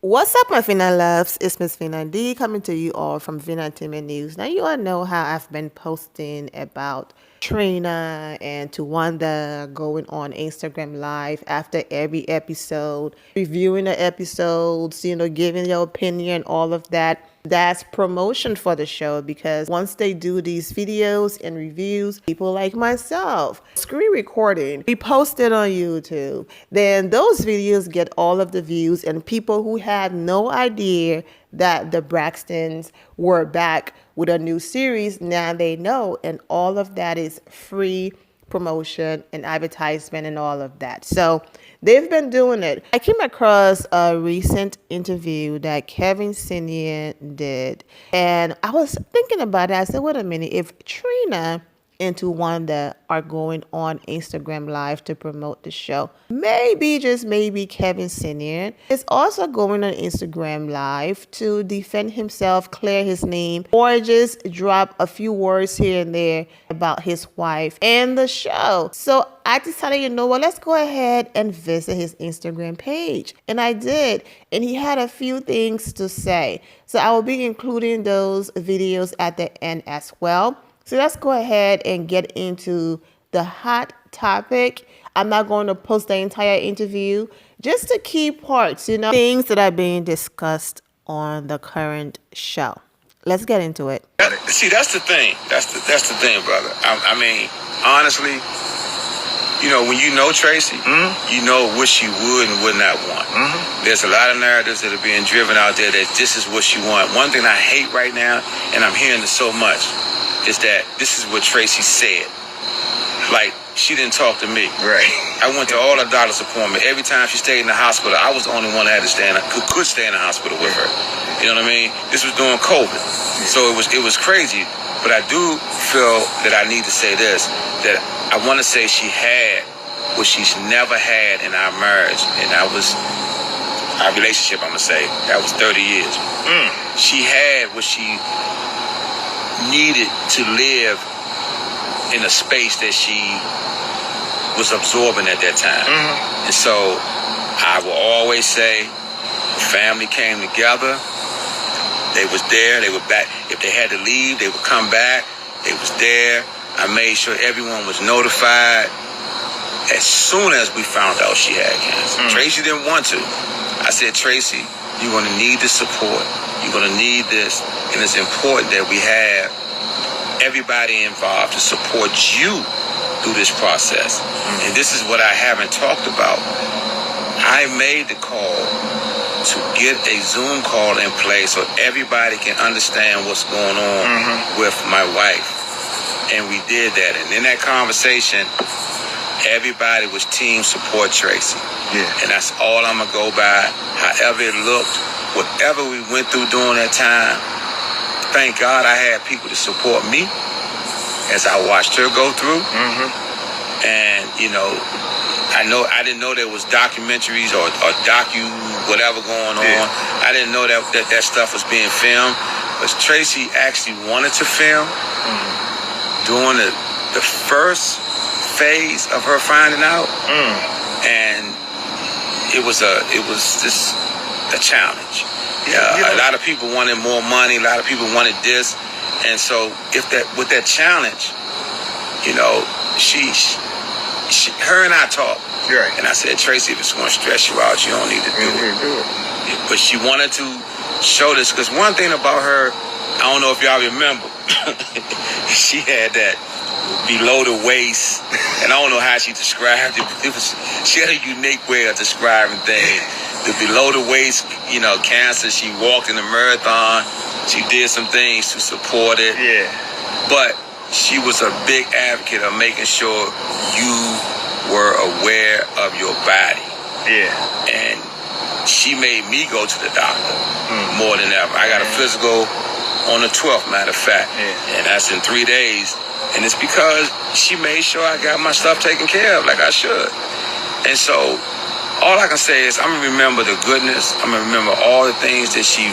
What's up, my Fina loves? It's Miss Fina D coming to you all from Fina Entertainment News. Now, you all know how I've been posting about Trina and Tawanda going on Instagram Live after every episode, reviewing the episodes, giving your opinion, all of that. That's promotion for the show because once they do these videos and reviews, people like myself, screen recording, we post it on YouTube. Then those videos get all of the views, and people who had no idea that the Braxtons were back with a new series, now they know, and all of that is free promotion and advertisement and all of that. So they've been doing it. I came across a recent interview that Kevin Senior did, and I was thinking about it. I said, wait a minute, if Trina and Tawanda are going on Instagram Live to promote the show, maybe, just maybe, Kevin Senior is also going on Instagram Live to defend himself, clear his name, or just drop a few words here and there about his wife and the show. So I decided, you know what, let's go ahead and visit his Instagram page. And I did. And he had a few things to say. So I will be including those videos at the end as well. So let's go ahead and get into the hot topic. I'm not going to post the entire interview, just the key parts, things that are being discussed on the current show. Let's get into it. See, that's the thing. That's the thing, brother. I mean, honestly, when you know Traci, you know what she would and would not want. There's a lot of narratives that are being driven out there that this is what she wants. One thing I hate right now, and I'm hearing this so much, is that this is what Traci said. Like, she didn't talk to me. Right. I went to all her doctor's appointments. Every time she stayed in the hospital, I was the only one that had to could stay in the hospital with her. You know what I mean? This was during COVID. So it was crazy. But I do feel that I need to say this, that I want to say she had what she's never had in our marriage. And that was our relationship, I'm going to say. That was 30 years. She had what she needed to live in a space that she was absorbing at that time. And so I will always say, family came together. They was there. They were back. If they had to leave, they would come back. They was there. I made sure everyone was notified as soon as we found out she had cancer. Traci didn't want to. I said, Traci, you're going to need the support. You're going to need this. And it's important that we have everybody involved to support you through this process. And this is what I haven't talked about. I made the call to get a Zoom call in place so everybody can understand what's going on with my wife. And we did that. And in that conversation, everybody was team support Traci. And that's all I'm going to go by. However it looked, whatever we went through during that time, thank God I had people to support me as I watched her go through. And, I didn't know there was documentaries or whatever going on. I didn't know that stuff was being filmed. But Traci actually wanted to film during the first phase of her finding out. And it was just a challenge. A lot of people wanted more money. A lot of people wanted this. And so with that challenge, her and I talked. Right. And I said, Traci, if it's going to stress you out, you don't need to do it. But she wanted to show this, because one thing about her, I don't know if y'all remember, she had that below the waist, and I don't know how she described it. She had a unique way of describing things. The below the waist, cancer. She walked in the marathon. She did some things to support it. But she was a big advocate of making sure you were aware of your body. And she made me go to the doctor more than ever. I got a physical on the 12th, matter of fact. And that's in 3 days. And it's because she made sure I got my stuff taken care of like I should. And so all I can say is I'm going to remember the goodness. I'm going to remember all the things that she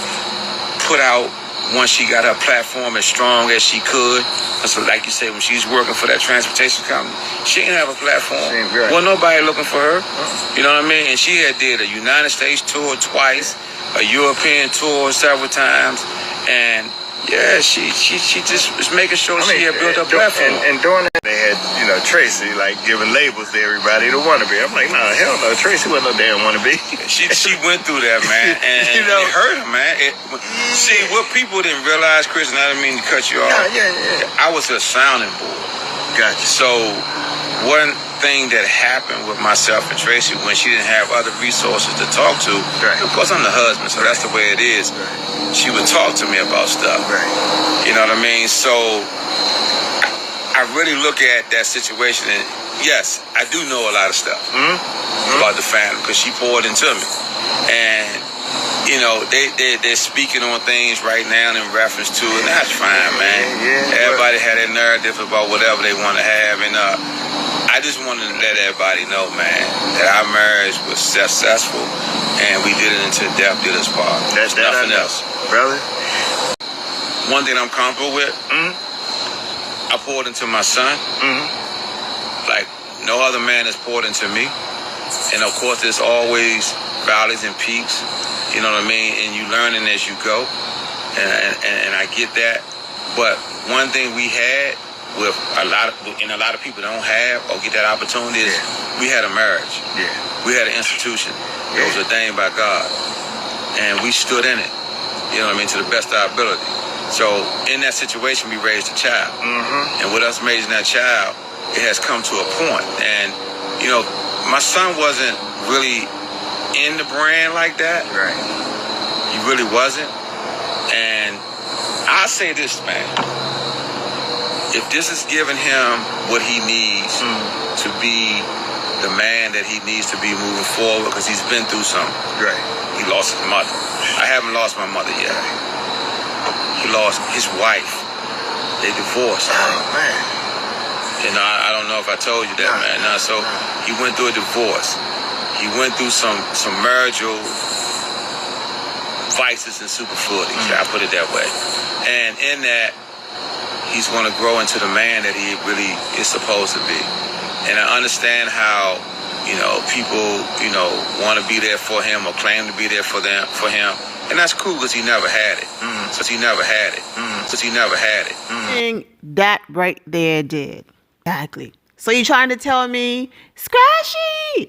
put out once she got her platform as strong as she could, so like you say, when she was working for that transportation company, she didn't have a platform. Right. Wasn't nobody looking for her. You know what I mean? And she had did a United States tour twice, a European tour several times, and yeah, she just was making sure she had built her platform. And during that, they had, Traci, like, giving labels to everybody to wannabe. I'm like, nah, hell no, Traci wasn't no damn wannabe. She went through that, man, and it hurt her, man. See, what people didn't realize, Chris, and I didn't mean to cut you off. Yeah. I was a sounding board. Gotcha. So one thing that happened with myself and Traci when she didn't have other resources to talk to, right. Of course I'm the husband, so that's the way it is. Right. She would talk to me about stuff. Right. You know what I mean? So I really look at that situation, and yes, I do know a lot of stuff about the family because she poured into me. And they're speaking on things right now in reference to it, and that's fine, man. Yeah, everybody had their narrative about whatever they want to have, and I just wanted to let everybody know, man, that our marriage was successful, and we did it until death did us part. That's nothing else, brother. One thing I'm comfortable with, I poured into my son, like no other man has poured into me, and of course there's always valleys and peaks. You know what I mean? And you learning as you go, and I get that. But one thing we had with a lot of people don't have or get that opportunity is we had a marriage. Yeah. We had an institution. It was ordained by God, and we stood in it. You know what I mean? To the best of our ability. So in that situation, we raised a child, and with us raising that child, it has come to a point. And my son wasn't really in the brand like that. Right. He really wasn't. And I say this, man. If this is giving him what he needs to be the man that he needs to be moving forward, because he's been through something. Right. He lost his mother. I haven't lost my mother yet. He lost his wife. They divorced. Oh, man. I don't know if I told you that, man. So he went through a divorce. He went through some marital vices and superfluities. I put it that way. And in that, he's going to grow into the man that he really is supposed to be. And I understand how, people, want to be there for him or claim to be there for him. And that's cool because he never had it. He never had it. That right there did. Exactly. So you're trying to tell me, Scratchy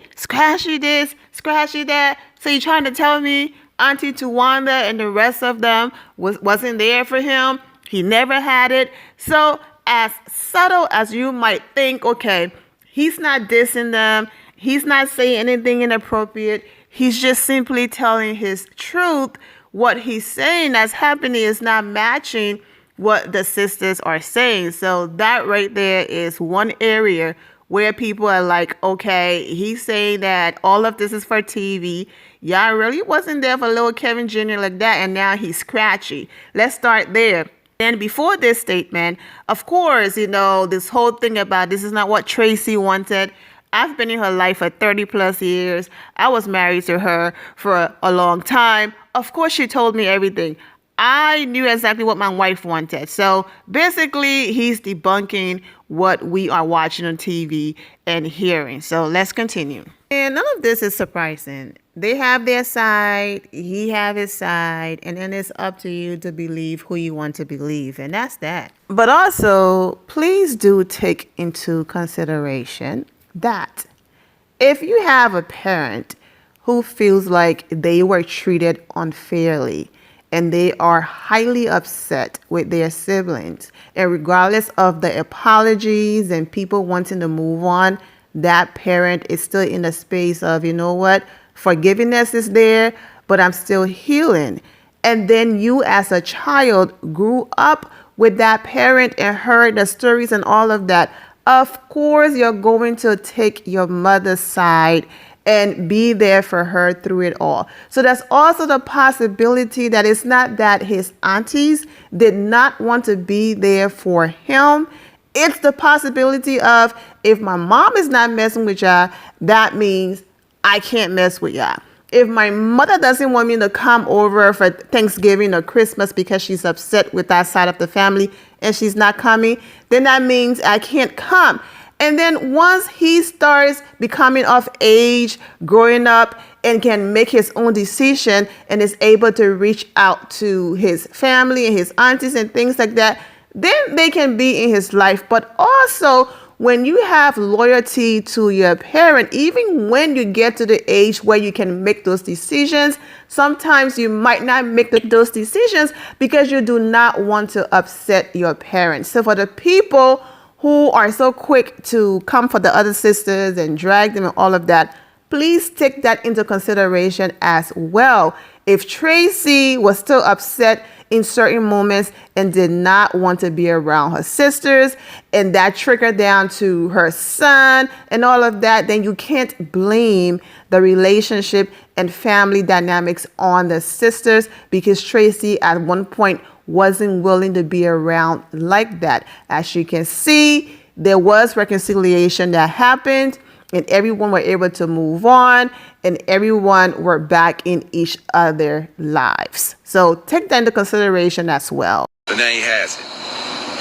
this, Scratchy that. So you're trying to tell me Auntie Tawanda and the rest of them wasn't there for him? He never had it. So as subtle as you might think, okay, he's not dissing them. He's not saying anything inappropriate. He's just simply telling his truth. What he's saying that's happening is not matching what the sisters are saying. So that right there is one area where people are like, okay, he's saying that all of this is for TV. Y'all really wasn't there for little Kevin Jr. like that, and now he's scratchy. Let's start there. And before this statement, of course, this whole thing about this is not what Traci wanted. I've been in her life for 30 plus years. I was married to her for a long time. Of course, she told me everything. I knew exactly what my wife wanted. So basically, he's debunking what we are watching on TV and hearing. So let's continue. And none of this is surprising. They have their side, he have his side, and then it's up to you to believe who you want to believe. And that's that. But also, please do take into consideration that if you have a parent who feels like they were treated unfairly, and they are highly upset with their siblings, and regardless of the apologies and people wanting to move on, that parent is still in the space of, forgiveness is there, but I'm still healing. And then you as a child grew up with that parent and heard the stories and all of that. Of course, you're going to take your mother's side and be there for her through it all. So there's also the possibility that it's not that his aunties did not want to be there for him. It's the possibility of, if my mom is not messing with y'all, that means I can't mess with y'all. If my mother doesn't want me to come over for Thanksgiving or Christmas because she's upset with that side of the family and she's not coming, then that means I can't come. And then once he starts becoming of age, growing up, and can make his own decision and is able to reach out to his family and his aunties and things like that, then they can be in his life. But also, when you have loyalty to your parent, even when you get to the age where you can make those decisions, sometimes you might not make those decisions because you do not want to upset your parents. So for the people who are so quick to come for the other sisters and drag them and all of that, please take that into consideration as well. If Traci was still upset in certain moments and did not want to be around her sisters, and that trickled down to her son and all of that, then you can't blame the relationship and family dynamics on the sisters, because Traci at one point wasn't willing to be around like that. As you can see, there was reconciliation that happened, and everyone were able to move on, and everyone were back in each other's lives. So take that into consideration as well. But now he has it.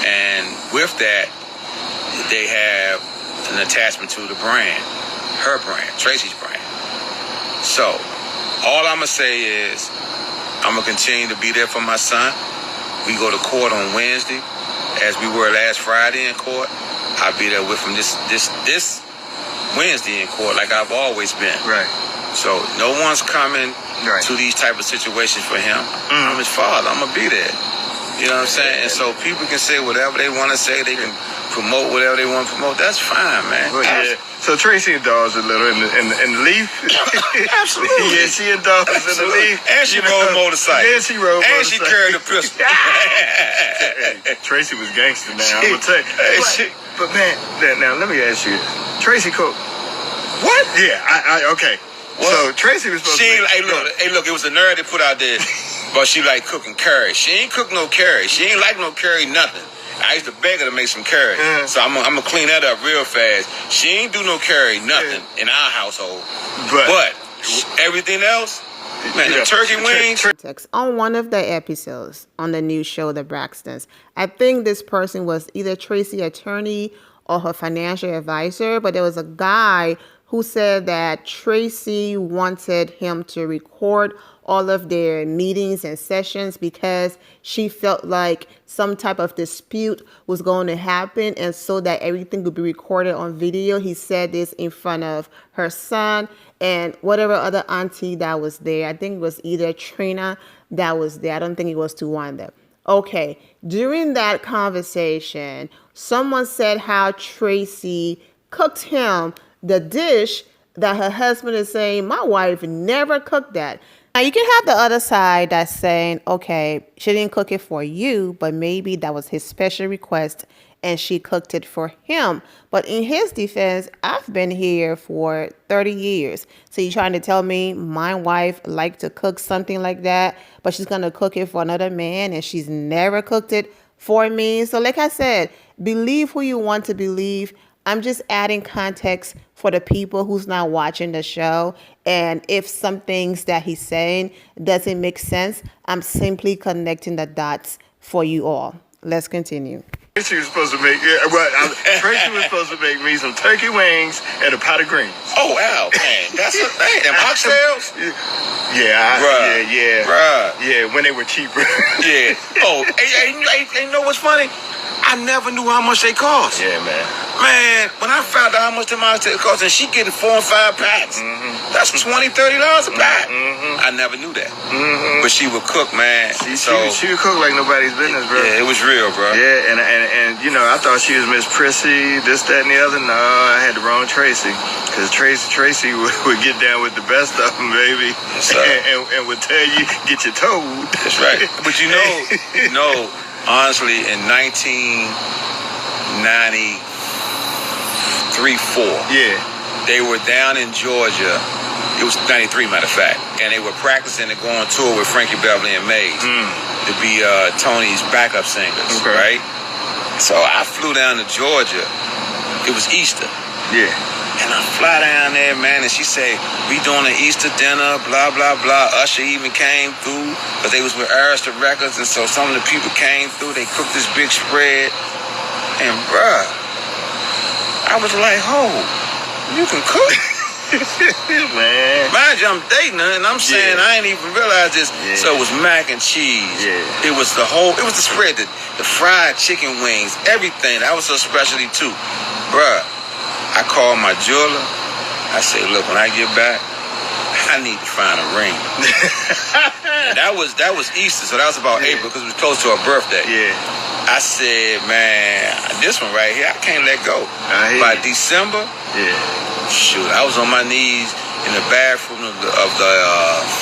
And with that, they have an attachment to the brand, her brand, Traci's brand. So all I'm going to say is I'm going to continue to be there for my son. We go to court on Wednesday, as we were last Friday in court. I'll be there with him this Wednesday in court, like I've always been. Right. So no one's coming to these type of situations for him. I'm his father. I'm gonna be there. You know what I'm saying? And so people can say whatever they want to say. They can promote whatever they want to promote. That's fine, man. Well, yeah. So Traci indulged a little in the Leaf. Absolutely. Yeah, she indulged in the Leaf. And she rode a motorcycle. And she rode And she carried a pistol. Traci was gangster now. I'm gonna tell you. But man, now let me ask you. Traci cooked. What? Yeah. Okay. What? So Traci was supposed to. Hey, look. It was a nerd they put out there, but she like cooking curry. She ain't cook no curry. She ain't like no curry nothing. I used to beg her to make some curry, so I'm gonna clean that up real fast. She ain't do no curry nothing in our household, but everything else. Man, the turkey wings. On one of the episodes on the new show, The Braxtons, I think this person was either Traci's attorney or her financial advisor, but there was a guy who said that Traci wanted him to record all of their meetings and sessions because she felt like some type of dispute was going to happen, and so that everything would be recorded on video. He said this in front of her son and whatever other auntie that was there. I think it was either Trina that was there. I don't think it was Tawanda. Okay, during that conversation, someone said how Traci cooked him the dish that her husband is saying, my wife never cooked that. Now, you can have the other side that's saying, okay, she didn't cook it for you, but maybe that was his special request and she cooked it for him. But in his defense, I've been here for 30 years. So you're trying to tell me my wife liked to cook something like that, but she's going to cook it for another man and she's never cooked it for me? So like I said, believe who you want to believe. I'm just adding context for the people who's not watching the show. And if some things that he's saying doesn't make sense, I'm simply connecting the dots for you all. Let's continue. Traci was supposed to make Traci was supposed to make me some turkey wings and a pot of greens. Oh wow, man, that's a thing. And oxtails? Yeah, when they were cheaper. Yeah. Oh, hey, you know what's funny? I never knew how much they cost. Yeah, man. Man, when I found out how much them oxtails cost, and she getting 4 and 5 packs, that's $20, $30 a pack. I never knew that. But she would cook, man. She would cook like nobody's business, bro. Yeah, it was real, bro. Yeah, and you know, I thought she was Miss Prissy, this, that, and the other. No, I had the wrong Traci. Because Traci would get down with the best of them, baby. Yes, and would tell you, get your toad. That's right. But you know, honestly, in 1993-4, they were down in Georgia. It was 93, matter of fact, and they were practicing to go on tour with Frankie Beverly and Mays to be Tony's backup singers, right? So I flew down to Georgia. It was Easter. Yeah. And I fly down there, man, and she say, we doing an Easter dinner, blah, blah, blah. Usher even came through, because they was with Arista Records, and so some of the people came through. They cooked this big spread. And, bruh, I was like, you can cook? Man. Mind you, I'm dating her, and I'm saying I ain't even realize this. Yeah. So it was mac and cheese. Yeah. It was the spread, the fried chicken wings, everything. That was her specialty too. Bruh, I called my jeweler. I said, look, when I get back, I need to find a ring. And that was Easter, so that was about April, because it was close to her birthday. Yeah. I said, man, this one right here, I can't let go. By December, shoot, I was on my knees in the bathroom of the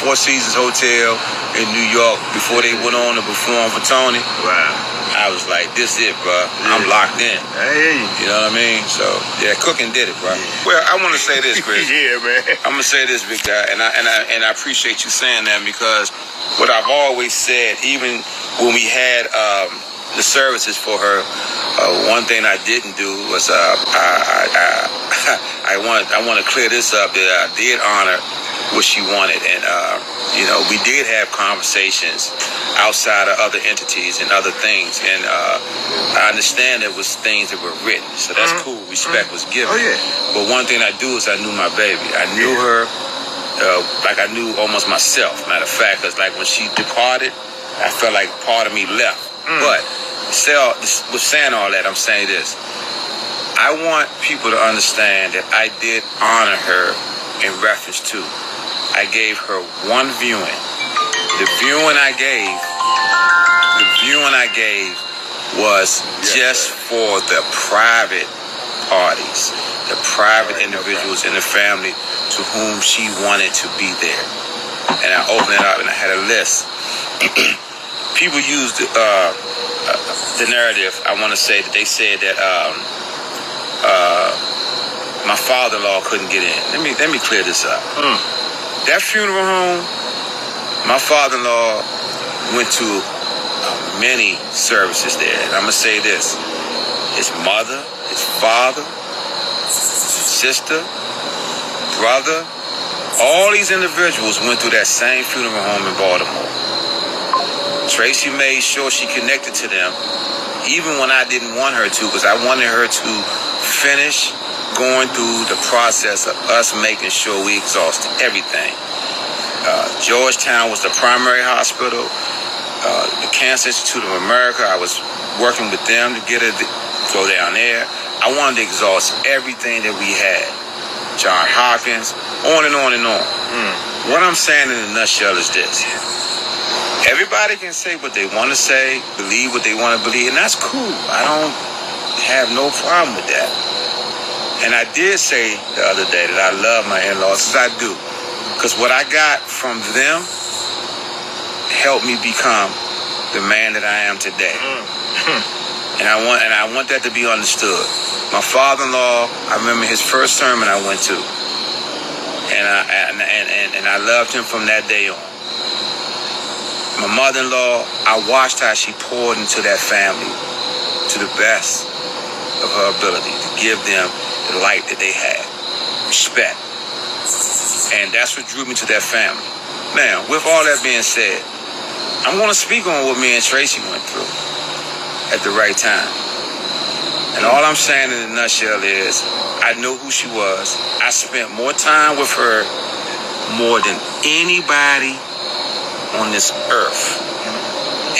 Four Seasons Hotel in New York before they went on to perform for Tony. Wow. I was like, this is it, bro. I'm locked in. I hear you. You know what I mean? So, yeah, cooking did it, bro. Well, I want to say this, Chris. Yeah, man. I'm going to say this, big guy, and I appreciate you saying that, because what I've always said, even when we had the services for her, one thing I didn't do was I want to clear this up, that I did honor what she wanted, and you know, we did have conversations outside of other entities and other things, and I understand there was things that were written, so that's cool. Respect was given. Oh yeah. But one thing I do is I knew my baby. I knew her like I knew almost myself. Matter of fact, because like when she departed, I felt like part of me left. But with saying all that, I'm saying this. I want people to understand that I did honor her in reference to, I gave her one viewing. The viewing I gave was just for the private parties, the private individuals in the family to whom she wanted to be there. And I opened it up and I had a list. People used the narrative. I want to say that they said that my father-in-law couldn't get in. Let me clear this up. That funeral home, my father-in-law went to many services there. And I'm going to say this. His mother, his father, sister, brother, all these individuals went through that same funeral home in Baltimore. Traci made sure she connected to them, even when I didn't want her to, because I wanted her to finish going through the process of us making sure we exhausted everything. Georgetown was the primary hospital. The Cancer Institute of America, I was working with them to get her to go down there. I wanted to exhaust everything that we had. John Hopkins, on and on and on. What I'm saying in a nutshell is this. Everybody can say what they want to say, believe what they want to believe, and that's cool. I don't have no problem with that. And I did say the other day that I love my in-laws, because I do. Because what I got from them helped me become the man that I am today. And I want that to be understood. My father-in-law, I remember his first sermon I went to, and I loved him from that day on. My mother-in-law, I watched how she poured into that family to the best of her ability to give them the light that they had, respect. And that's what drew me to that family. Now, with all that being said, I'm going to speak on what me and Traci went through at the right time. And all I'm saying in a nutshell is, I knew who she was. I spent more time with her more than anybody on this earth.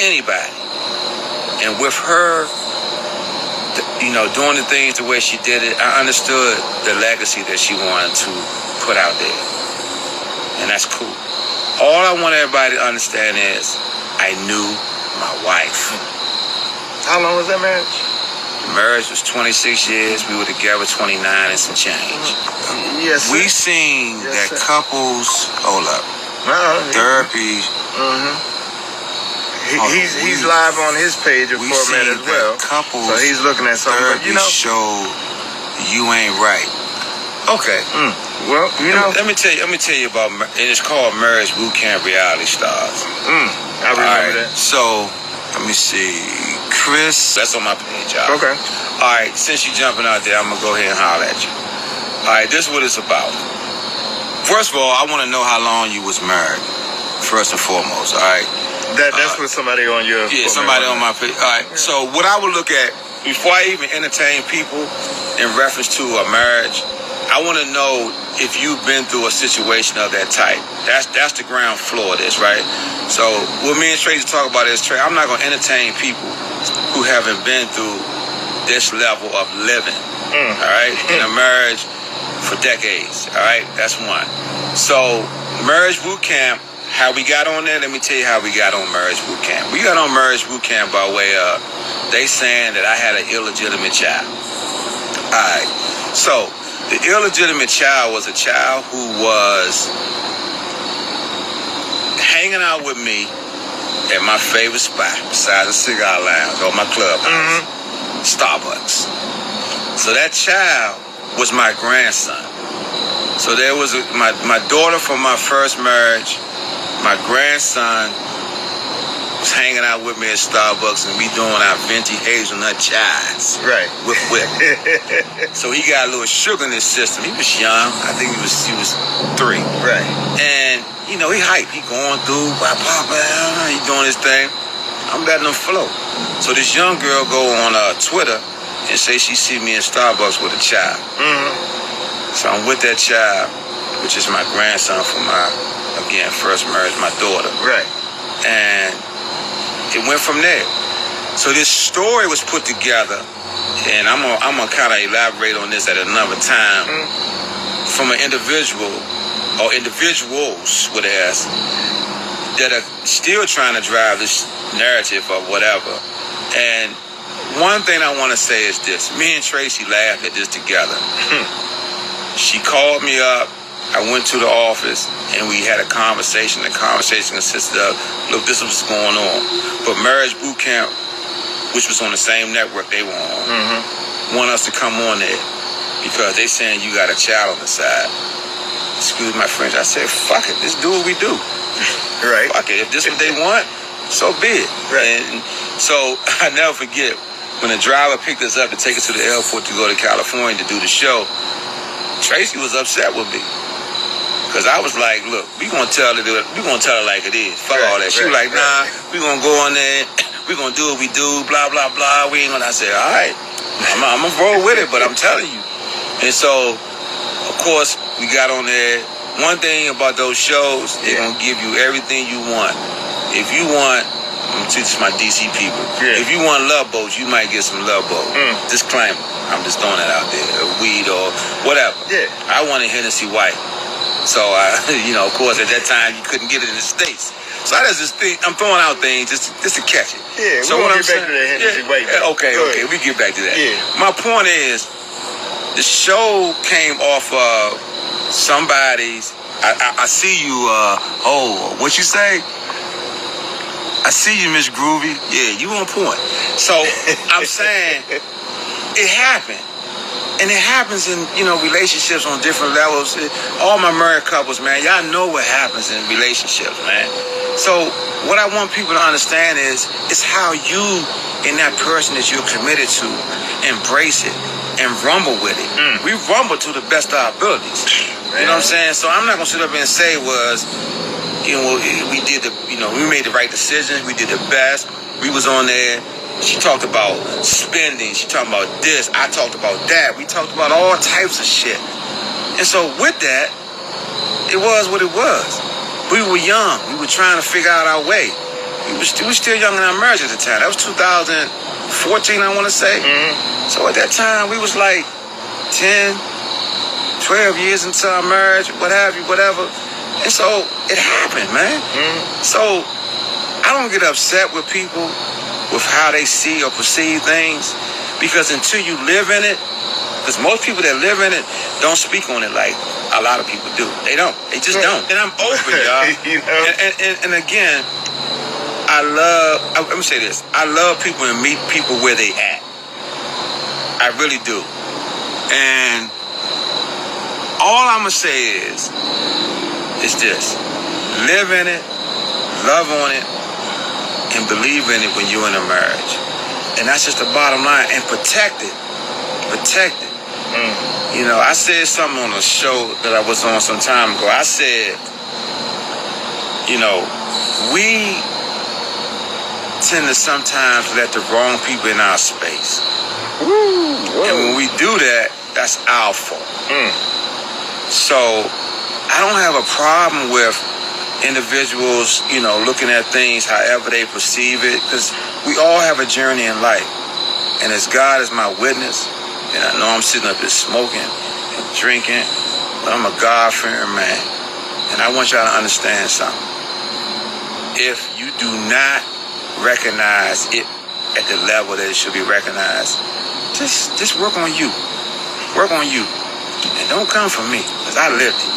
Anybody. And with her, you know, doing the things the way she did it, I understood the legacy that she wanted to put out there. And that's cool. All I want everybody to understand is, I knew my wife. How long was that marriage? The marriage was 26 years. We were together 29 and some change. Yes, sir. We seen that couples, hold up, therapy. He's live on his page of format as well. Couples, so he's looking at something. Therapy, you know, show you ain't right. Okay. Well, you know, let me tell you about, and it's called Marriage Boot Camp Reality Stars. I remember that. So, let me see, Chris. That's on my page, y'all. Okay. All right. Since you're jumping out there, I'm gonna go ahead and holler at you. All right, this is what it's about. First of all, I want to know how long you was married. First and foremost, all right. That's with somebody on your. Yeah, somebody on my page. All right. So what I would look at before I even entertain people in reference to a marriage, I want to know if you've been through a situation of that type. That's the ground floor of this, right? So what me and Traci talk about is, I'm not going to entertain people who haven't been through this level of living, all right, in a marriage for decades, all right? That's one. So marriage boot camp, how we got on there, let me tell you how we got on marriage boot camp. We got on marriage boot camp by way of they saying that I had an illegitimate child. All right. So the illegitimate child was a child who was hanging out with me at my favorite spot beside the cigar lounge or my clubhouse, Starbucks. So that child was my grandson. So there was my daughter from my first marriage. My grandson was hanging out with me at Starbucks, and we doing our venti hazelnut chais. Right. With whip. So he got a little sugar in his system. He was young. I think he was 3. Right. And he hype. He going through, he doing his thing. I'm letting him flow. So this young girl go on Twitter and say she see me in Starbucks with a child. So I'm with that child, which is my grandson from my, again, first marriage, my daughter. Right. And it went from there. So this story was put together, and I'm gonna kind of elaborate on this at another time, from an individual, or individuals with an S, that are still trying to drive this narrative or whatever. And one thing I want to say is this. Me and Traci laughed at this together. She called me up. I went to the office, and we had a conversation. The conversation consisted of, look, this is what's going on. But Marriage Boot Camp, which was on the same network they were on, want us to come on there because they saying you got a child on the side. Excuse my French. I said, fuck it. Let's do what we do. Right. Fuck it. If this is what they want, so be it. Right. And so I never forget when the driver picked us up to take us to the airport to go to California to do the show, Traci was upset with me. Because I was like, look, we gonna tell her like it is. Fuck all that. She was like, nah, we gonna go on there, we gonna do what we do, blah, blah, blah. We ain't gonna. I said, all right, I'm gonna roll with it, but I'm telling you. And so, of course, we got on there. One thing about those shows, they're gonna give you everything you want. If you want, I'm gonna teach my DC people. If you want love boats, you might get some love boat. Disclaimer, I'm just throwing that out there. Weed or whatever. Yeah. I wanted Hennessy White. So, of course, at that time, you couldn't get it in the States. So I just think, I'm throwing out things just to catch it. Yeah, so we'll get back to that Hennessy White. Okay, we get back to that. Yeah. My point is, the show came off of somebody's, I see you, what you say? I see you, Miss Groovy. Yeah, you on point. So, I'm saying, it happened. And it happens in, relationships on different levels. All my married couples, man, y'all know what happens in relationships, man. So what I want people to understand is how you and that person that you're committed to embrace it and rumble with it. We rumble to the best of our abilities. You know what I'm saying? So I'm not going to sit up and say we did we made the right decisions. We did the best. We was on there. She talked about spending. She talked about this. I talked about that. We talked about all types of shit. And so with that, it was what it was. We were young. We were trying to figure out our way. We were still young in our marriage at the time. That was 2014, I want to say. So at that time, we was like 10, 12 years into our marriage, what have you, whatever. And so it happened, man. So I don't get upset with people with how they see or perceive things, because until you live in it, because most people that live in it don't speak on it like a lot of people do. They don't. They just don't. And I'm open, y'all. And again, let me say this. I love people and meet people where they at. I really do. And all I'm going to say is this. Live in it, love on it, and believe in it when you're in a marriage. And that's just the bottom line. And protect it. Protect it. You know, I said something on a show that I was on some time ago. I said, you know, we tend to sometimes let the wrong people in our space. And when we do that, that's our fault. So I don't have a problem with individuals, you know, looking at things however they perceive it, because we all have a journey in life. And as God is my witness, and I know I'm sitting up here smoking and drinking, but I'm a God-fearing man. And I want y'all to understand something. If you do not recognize it at the level that it should be recognized, just work on you. Work on you. And don't come for me, because I lived it.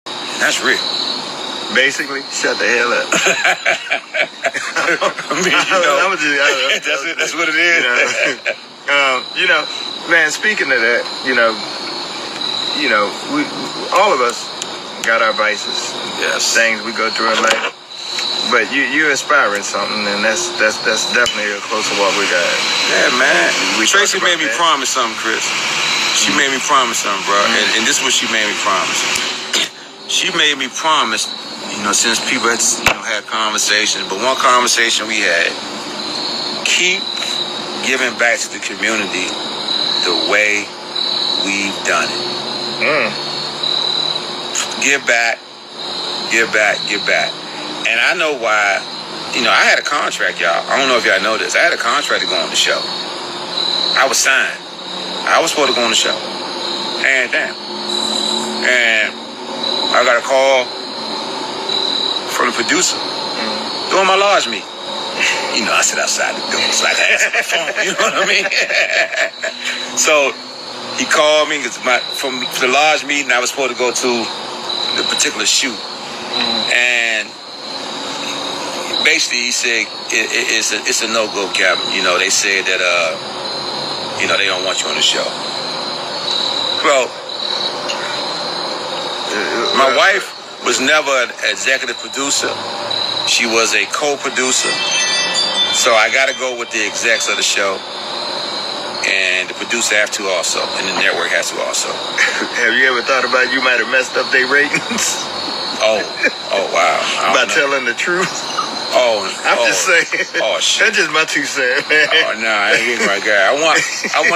And that's real. Basically, shut the hell up. I mean, you know, that's what it is. You know, man, speaking of that, you know, we all of us got our vices. Yes. Things we go through in life. But you're inspiring something, and that's definitely a closer walk we got. Yeah, man. Traci made me promise something, Chris. She made me promise something, bro. And this is what she made me promise. She made me promise, you know, since people had, you know, had conversations, but one conversation we had, keep giving back to the community the way we've done it. Give back, give back, give back. And I know why, you know, I had a contract, y'all. I don't know if y'all know this. I had a contract to go on the show. I was signed. I was supposed to go on the show. And damn. And I got a call from the producer doing my lodge meet. You know, I sit outside the door, so I can answer my phone. You know what I mean? So he called me from the lodge meeting. I was supposed to go to the particular shoot, and basically he said it's a no-go, Captain. You know, they said that you know, they don't want you on the show. Well, my wife was never an executive producer. She was a co-producer. So I got to go with the execs of the show. And the producer have to also. And the network has to also. Have you ever thought about you might have messed up their ratings? Oh wow. By telling the truth? I'm just saying. Oh, shit. That's just my 2 cents, man. Oh, no, I ain't my guy. I want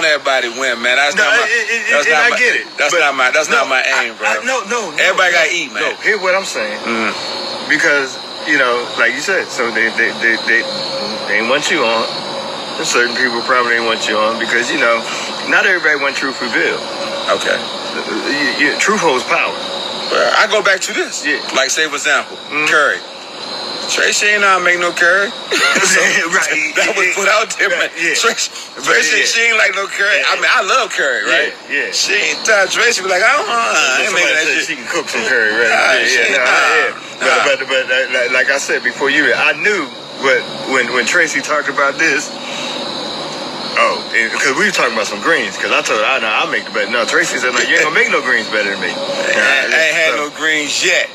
everybody to win, man. That's not my aim, bro. No. Everybody got to eat, man. No, here's what I'm saying. Because, you know, like you said, so they ain't want you on. There's certain people probably ain't want you on because, you know, not everybody want truth revealed. Okay. Truth holds power. Well, I go back to this. Yeah. Like, say, for example, curry. Traci ain't know how to make no curry. Right. That was put out there, man. Yeah. Traci, she ain't like no curry. Yeah. I mean, I love curry, right? Yeah. She ain't Traci be like, I ain't making that shit. She can cook some curry, right? But like I said before I knew when Traci talked about this. Oh, because we were talking about some greens. Because I told her, I'll make the better. No, Traci said, you ain't gonna make no greens better than me. I ain't had no greens yet.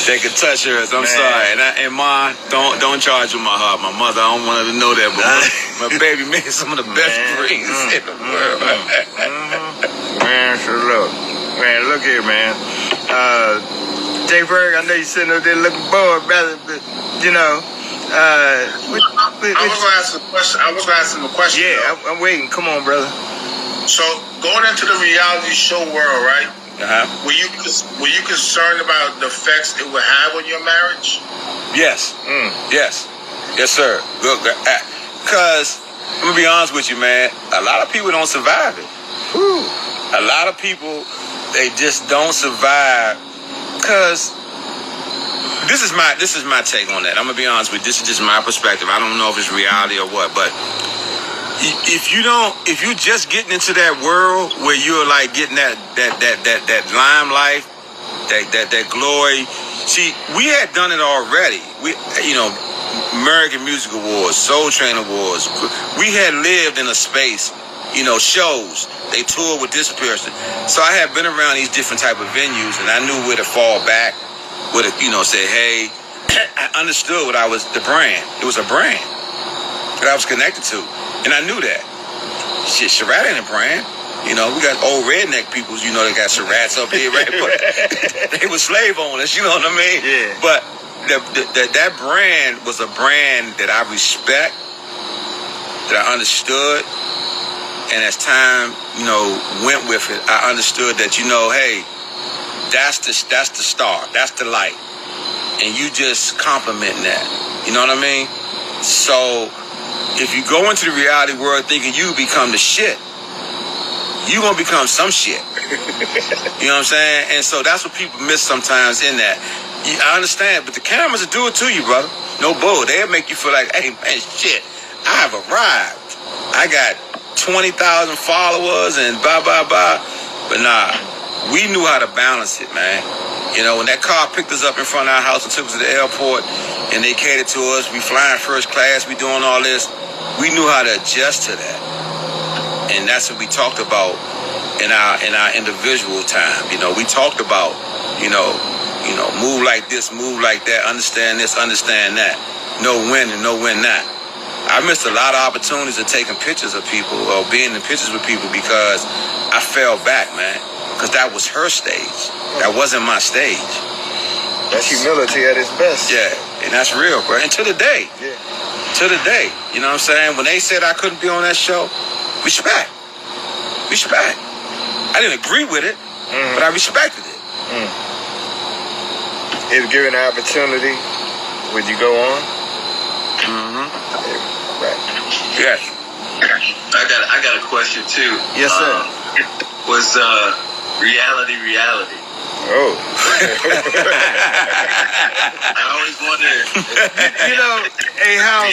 They could touch hers. I'm sorry. And Ma, don't charge with my heart. My mother, I don't want her to know that, but my baby made some of the best greens in the world. Man, look here, man. Jay Berg, I know you sitting up there looking bored, brother, but you know. I was gonna ask him a question. Yeah, I'm waiting. Come on, brother. So going into the reality show world, right? Were you concerned about the effects it would have on your marriage? Yes. Yes, sir. Good. Because I'm gonna be honest with you, man. A lot of people don't survive it. A lot of people, they just don't survive because. This is my take on that. I'm gonna be honest with you. This is just my perspective. I don't know if it's reality or what, but if you're just getting into that world where you're like getting that limelight, that glory. See, we had done it already. We, you know, American Music Awards, Soul Train Awards. We had lived in a space, you know, shows. They toured with this person. So I had been around these different type of venues, and I knew where to fall back. Would have, you know, say, hey, I understood what the brand. It was a brand that I was connected to. And I knew that. shit, Sherrod ain't a brand. You know, we got old redneck people, you know, they got Sherrads up here, right? But they were slave owners, you know what I mean? Yeah. But that brand was a brand that I respect, that I understood. And as time, you know, went with it, I understood that, you know, hey, that's the star, that's the light. And you just complimenting that. You know what I mean? So if you go into the reality world thinking you become the shit, you gonna become some shit. You know what I'm saying? And so that's what people miss sometimes in that. I understand, but the cameras will do it to you, brother. No bull. They'll make you feel like, hey, man, shit, I have arrived. I got 20,000 followers and blah, blah, blah. But nah, we knew how to balance it, man. You know, when that car picked us up in front of our house and took us to the airport and they catered to us, we flying first class, we doing all this, we knew how to adjust to that. And that's what we talked about in our individual time. You know, we talked about, you know, move like this, move like that, understand this, understand that. Know when and know when not. I missed a lot of opportunities of taking pictures of people or being in pictures with people because I fell back, man. Because that was her stage. That wasn't my stage. That's humility at its best. Yeah, and that's real, bro. And to the day. Yeah. To the day. You know what I'm saying? When they said I couldn't be on that show, respect. Respect. I didn't agree with it, but I respected it. If given the opportunity, would you go on? Right. Yes. I got a question too. Yes, sir. Was reality? Oh. I always wondered. You know, hey, House,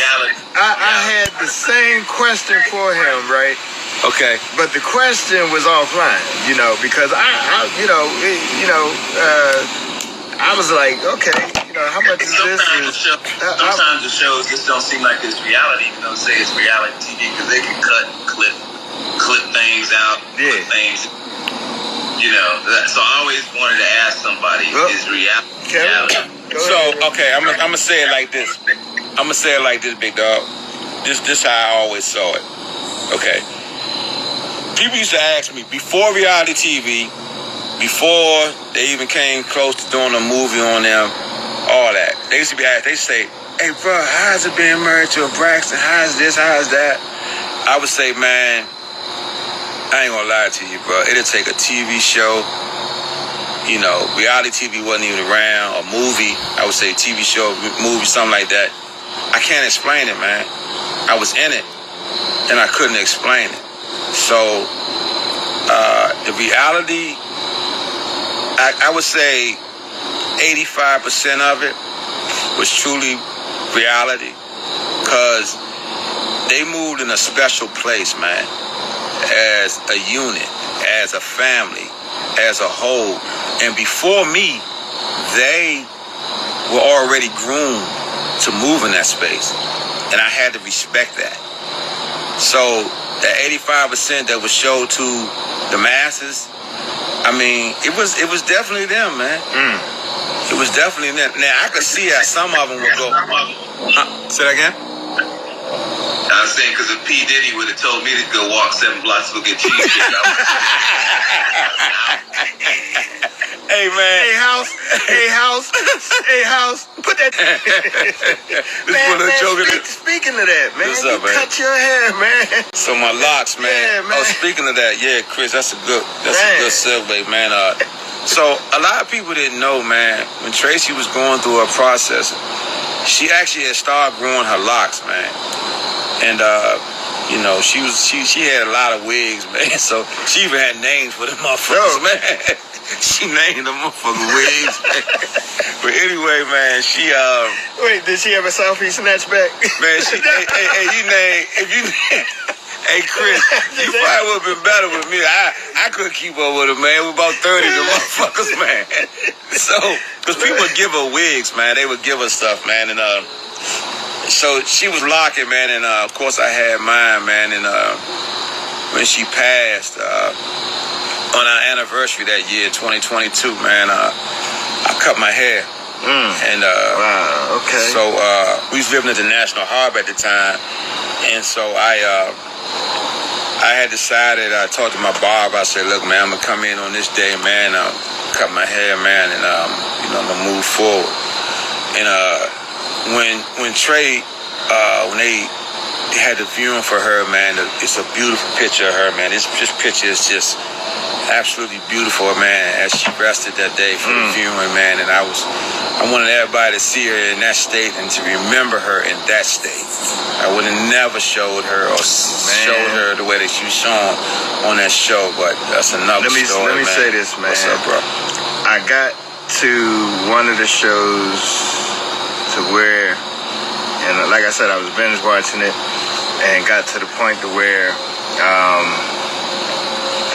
I had the same question for him, right? Okay. But the question was offline, you know, because I was like, okay, you know, how much is this? Sometimes the shows just don't seem like it's reality. You know, say it's reality TV because they can clip things out, put things. You know, so I always wanted to ask somebody: is reality? So okay, I'm gonna say it like this. I'm gonna say it like this, big dog. This how I always saw it. Okay. People used to ask me before reality TV, before they even came close to doing a movie on them, all that. They used to be asked. They say, "Hey, bro, how's it being married to a Braxton? How's this? How's that?" I would say, man, I ain't gonna lie to you, bro. It'll take a TV show. You know, reality TV wasn't even around. A movie, I would say TV show, movie, something like that. I can't explain it, man. I was in it, and I couldn't explain it. So, the reality, I would say 85% of it was truly reality, because they moved in a special place, man, as a unit, as a family, as a whole. And before me, they were already groomed to move in that space, and I had to respect that. So that 85% that was showed to the masses, I mean, it was definitely them, man. It was definitely them. Now I could see how some of them would go. Say that again. I was saying, because if P. Diddy would have told me to go walk 7 blocks to go get cheesecake, Hey, man. Hey, House, put that. Speaking of that, man, what's up, man? Cut your hair, man. So my locks, man. Yeah, man. Oh, speaking of that, yeah, Chris, that's a good segue, man. So a lot of people didn't know, man, when Traci was going through her process, she actually had started growing her locks, man. And you know, she had a lot of wigs, man. So she even had names for the motherfuckers, man. She named them motherfucking wigs. But anyway, man, she Wait, did she have a selfie snatchback? Man, she hey Chris, you probably would have been better with me. I couldn't keep up with her, man. We're about 30 of the motherfuckers, man. So, because people would give her wigs, man. They would give her stuff, man. And so she was locking, man. And of course I had mine, man. And when she passed, on our anniversary that year, 2022, man, I cut my hair. And wow, okay. So we was living at the National Harbor at the time, and so I I had decided, I talked to my barber, I said, look, man, I'm going to come in on this day, man, cut my hair, man, and, I'm going to move forward. And when Trey, when they had the viewing for her, man, it's a beautiful picture of her, man. This picture is just absolutely beautiful, man, as she rested that day for the viewing, man. And I wanted everybody to see her in that state and to remember her in that state. I would have never showed her or showed her the way that she was shown on that show, but that's another story, Let me say this, man. What's up, bro? I got to one of the shows to where, and like I said, I was binge watching it and got to the point to where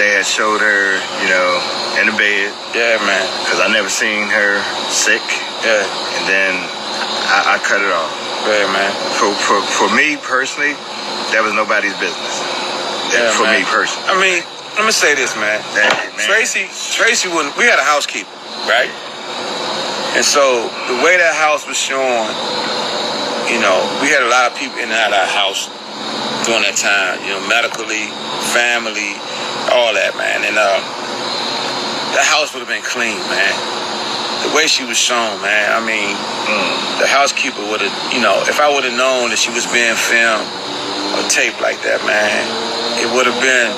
they had showed her, in the bed. Yeah, man. Because I never seen her sick. Yeah. And then I cut it off. Yeah, man. For me personally, that was nobody's business. Yeah, for man. me personally. I mean, let me say this, man. Traci wouldn't. We had a housekeeper, right? And so the way that house was showing, we had a lot of people in and out of our house during that time. Medically, family, all that, man. And the house would have been clean, man. The way she was shown, man. I mean, the housekeeper would have, if I would have known that she was being filmed or taped like that, man, it would have been,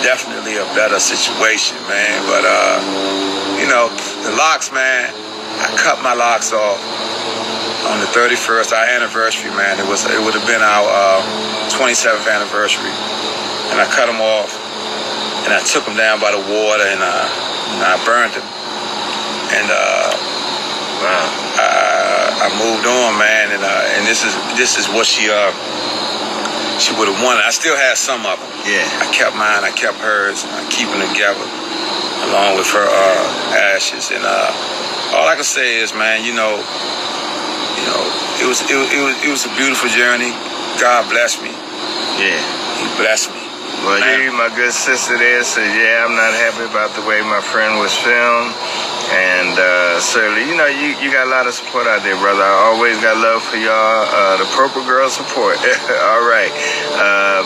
definitely a better situation, man. But, the locks, man, I cut my locks off on the 31st, our anniversary, man. It would have been our 27th anniversary. And I cut them off, and I took them down by the water, and I burned them. And I moved on, man. And this is what she would have wanted. I still had some of them. Yeah. I kept mine. I kept hers. I keep them together, along with her ashes. And all I can say is, man, it was a beautiful journey. God bless me. Yeah. He blessed me. Well, you, my good sister there, said, yeah, I'm not happy about the way my friend was filmed. And certainly, you got a lot of support out there, brother. I always got love for y'all. The Purple Girl support. All right.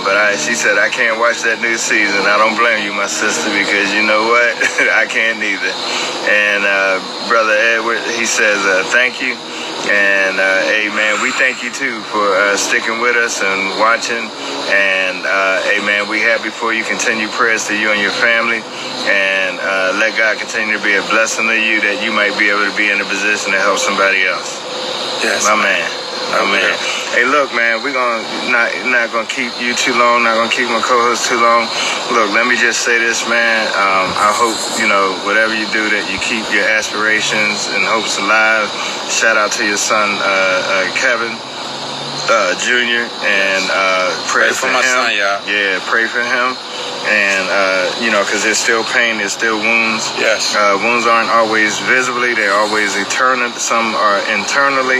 But she said, I can't watch that new season. I don't blame you, my sister, because you know what? I can't either. And Brother Edward, he says, thank you. And, hey, man, we thank you, too, for sticking with us and watching. And, hey, man, we happy for you. Continue prayers to you and your family. And let God continue to be a blessing to you that you might be able to be in a position to help somebody else. Yes, my man. My man. Hey, look, man, we're not gonna keep you too long. Not gonna keep my co-host too long. Look, let me just say this, man. I hope whatever you do that you keep your aspirations and hopes alive. Shout out to your son, Kevin Jr. and pray for my son, y'all. Yeah, pray for him. And, because there's still pain, there's still wounds. Yes. Wounds aren't always visibly, they're always eternal. Some are internally.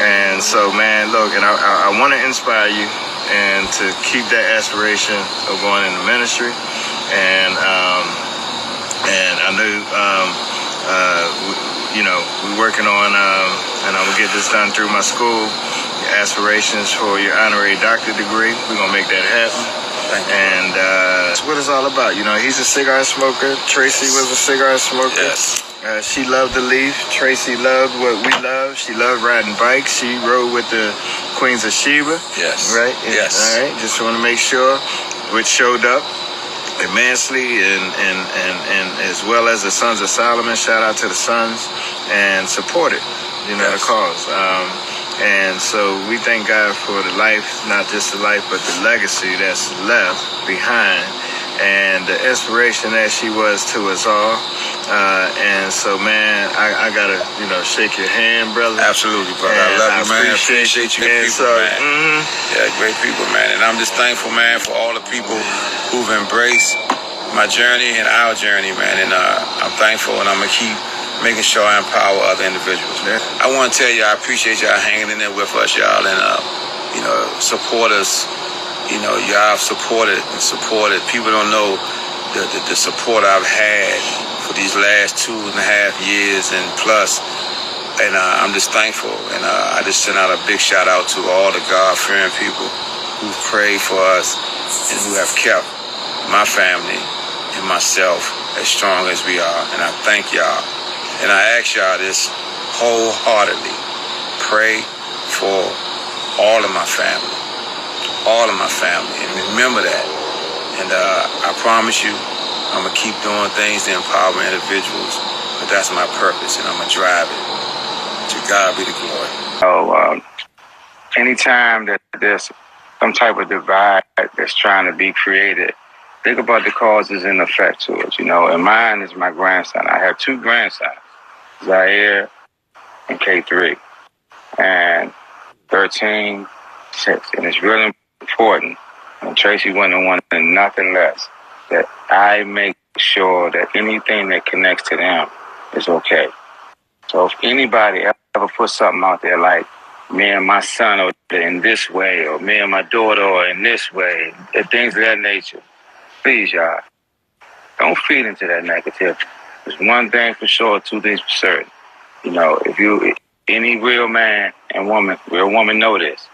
And so, man, look, and I want to inspire you and to keep that aspiration of going into ministry. And I know, we're working on, and I'm going to get this done through my school, your aspirations for your honorary doctorate degree. We're going to make that happen. And that's what it's all about. He's a cigar smoker. Traci was a cigar smoker. Yes. She loved the leaf. Traci loved what we love. She loved riding bikes. She rode with the Queens of Sheba. Yes. Right? Yes. All right. Just want to make sure which showed up immensely and as well as the Sons of Solomon. Shout out to the Sons and supported, the cause. And so we thank God for the life, not just the life, but the legacy that's left behind and the inspiration that she was to us all. And so, man, I got to, shake your hand, brother. Absolutely, brother. I love you, man. I appreciate you people, man. Yeah, great people, man. And I'm just thankful, man, for all the people who've embraced my journey and our journey, man. And I'm thankful, and I'm going to keep making sure I empower other individuals. Yeah. I want to tell you, I appreciate y'all hanging in there with us, y'all, and, support us. Y'all have supported. People don't know the support I've had for these last 2.5 years and plus. And I'm just thankful. And I just sent out a big shout out to all the God-fearing people who prayed for us and who have kept my family and myself as strong as we are. And I thank y'all. And I ask y'all this wholeheartedly. Pray for all of my family. All of my family. And remember that. And I promise you, I'm going to keep doing things to empower individuals. But that's my purpose, and I'm going to drive it. To God be the glory. So, anytime that there's some type of divide that's trying to be created, think about the causes and effect to it, you know. And mine is my grandson. I have 2 grandsons, Zaire and K3, and 13, 6. And it's really important, and Traci wouldn't want nothing less, that I make sure that anything that connects to them is okay. So if anybody ever put something out there like, me and my son are in this way, or me and my daughter are in this way, and things of that nature, please, y'all, don't feed into that negative. There's one thing for sure, 2 things for certain. You know, if any real man and woman, real woman know this.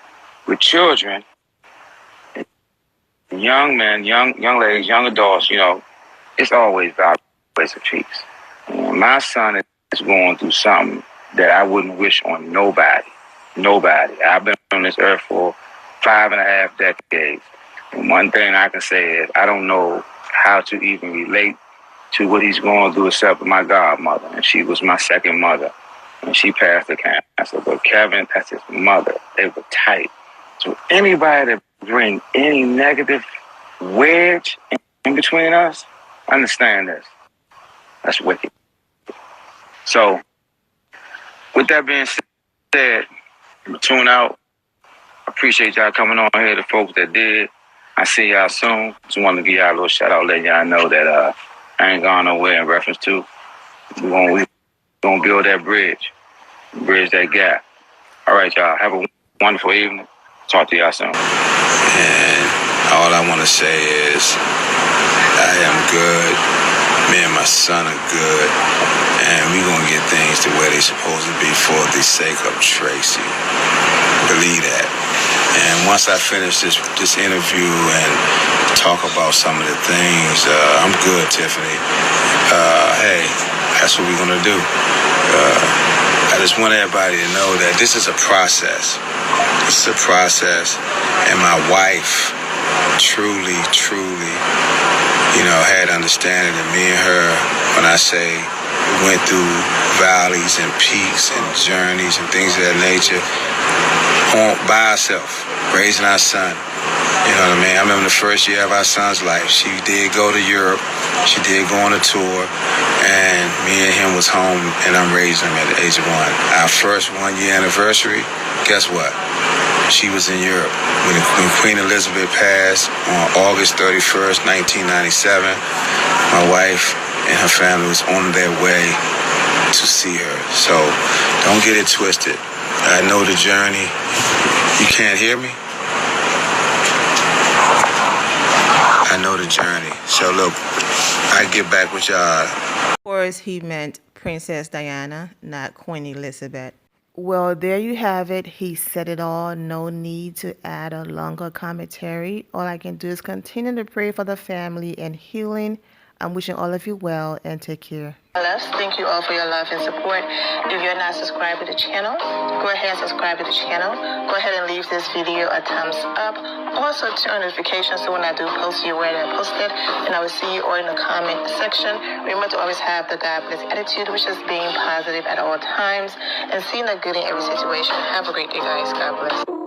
With children, young men, young ladies, young adults, you know, it's always about ways of peace. And my son is going through something that I wouldn't wish on nobody. Nobody. I've been on this earth for 5.5 decades. And one thing I can say is I don't know how to even relate to what he's going through except my godmother. And she was my second mother. And she passed of cancer. But Kevin, that's his mother. They were tight. So anybody that bring any negative wedge in between us, understand this. That's wicked. So, with that being said, I'm going to tune out. I appreciate y'all coming on here, the folks that did. I see y'all soon. Just want to give y'all a little shout out, let y'all know that I ain't gone nowhere in reference to. We're going to build that bridge that gap. All right, y'all. Have a wonderful evening. Talk to y'all soon. And all I want to say is I am good. Me and my son are good. And we're going to get things the way they're supposed to be for the sake of Traci. Believe that. And once I finish this interview and talk about some of the things, I'm good, Tiffany. Hey, that's what we're going to do. I just want everybody to know that this is a process. This is a process. And my wife truly, you know, had understanding of me and her when I say we went through valleys and peaks and journeys and things of that nature by ourselves, raising our son. You know what I mean? I remember the first year of our son's life. She did go to Europe. She did go on a tour. And me and him was home, and I'm raising him at the age of 1. Our first 1-year anniversary, guess what? She was in Europe. When Queen Elizabeth passed on August 31st, 1997, my wife and her family was on their way to see her. So don't get it twisted. I know the journey. You can't hear me? I know the journey. So look, I get back with y'all. Of course, he meant Princess Diana, not Queen Elizabeth. Well, there you have it. He said it all. No need to add a longer commentary. All I can do is continue to pray for the family and healing. I'm wishing all of you well and take care. Thank you all for your love and support. If you're not subscribed to the channel, go ahead and subscribe to the channel. Go ahead and leave this video a thumbs up. Also turn on notifications so when I do post, you're aware that I posted. And I will see you all in the comment section. Remember to always have the God bless attitude, which is being positive at all times and seeing the good in every situation. Have a great day, guys. God bless.